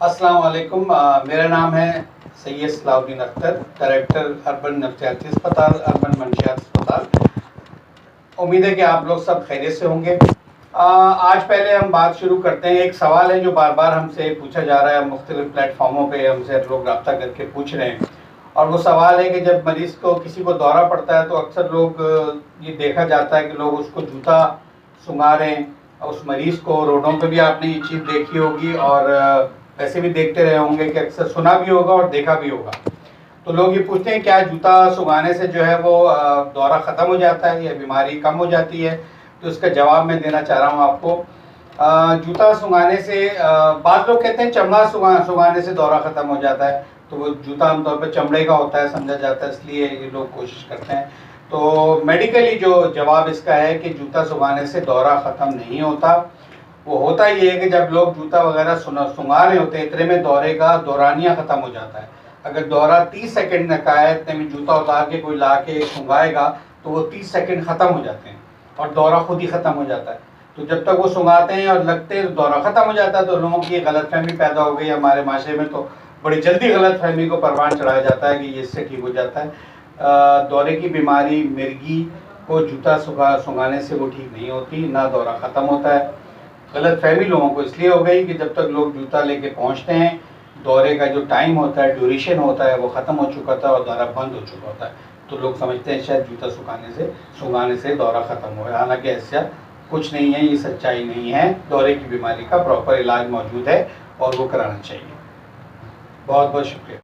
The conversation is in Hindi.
अस्सलाम वालेकुम। मेरा नाम है सैयद सलाउद्दीन अख्तर, डायरेक्टर अर्बन नफ्सियाती अस्पताल, अर्बन मंशियात अस्पताल। उम्मीद है कि आप लोग सब खैरियत से होंगे। आज पहले हम बात शुरू करते हैं। एक सवाल है जो बार बार हमसे पूछा जा रहा है, मुख्तलिफ प्लेटफॉर्मों पे हमसे लोग रब्ता करके पूछ रहे हैं, और वो सवाल है कि जब मरीज़ को किसी को दौरा पड़ता है तो अक्सर लोग ये देखा जाता है कि लोग उसको जूता सुंघा रहे हैं। उस मरीज़ को रोडों पे भी आपने ये चीज़ देखी होगी, और वैसे भी देखते रहे होंगे कि अक्सर सुना भी होगा और देखा भी होगा। तो लोग ये पूछते हैं क्या जूता सुंघाने से जो है वो दौरा ख़त्म हो जाता है या बीमारी कम हो जाती है। तो इसका जवाब मैं देना चाह रहा हूँ आपको। जूता सुंघाने से बाद लोग कहते हैं चमड़ा सुंघाने से दौरा ख़त्म हो जाता है, तो वो जूता आमतौर पर चमड़े का होता है समझा जाता है, इसलिए ये लोग कोशिश करते हैं। तो मेडिकली जो जवाब इसका है कि जूता सुंघाने से दौरा ख़त्म नहीं होता। वो होता ये है कि जब लोग जूता वगैरह सुंघा रहे होते हैं, इतने में दौरे का दौरानिया ख़त्म हो जाता है। अगर दौरा 30 सेकंड का है, इतने में जूता उतार के कोई ला के सुंघाएगा तो वो 30 सेकंड ख़त्म हो जाते हैं और दौरा खुद ही ख़त्म हो जाता है। तो जब तक वो सुंघाते हैं और लगते हैं तो दौरा ख़त्म हो जाता है। तो लोगों की गलतफहमी पैदा हो गई हमारे माशरे में, तो बड़ी जल्दी गलतफहमी को परवान चढ़ाया जाता है कि ये इससे ठीक हो जाता है। दौरे की बीमारी मिर्गी को जूता सुंघाने से वो ठीक नहीं होती, ना दौरा ख़त्म होता है। गलतफहमी लोगों को इसलिए हो गई कि जब तक लोग जूता लेके पहुंचते हैं, दौरे का जो टाइम होता है, ड्यूरेशन होता है, वो ख़त्म हो चुका था और दौरा बंद हो चुका होता है। तो लोग समझते हैं शायद जूता सुंघाने से दौरा ख़त्म हो गया, हालांकि ऐसा कुछ नहीं है, ये सच्चाई नहीं है। दौरे की बीमारी का प्रॉपर इलाज मौजूद है और वो कराना चाहिए। बहुत बहुत शुक्रिया।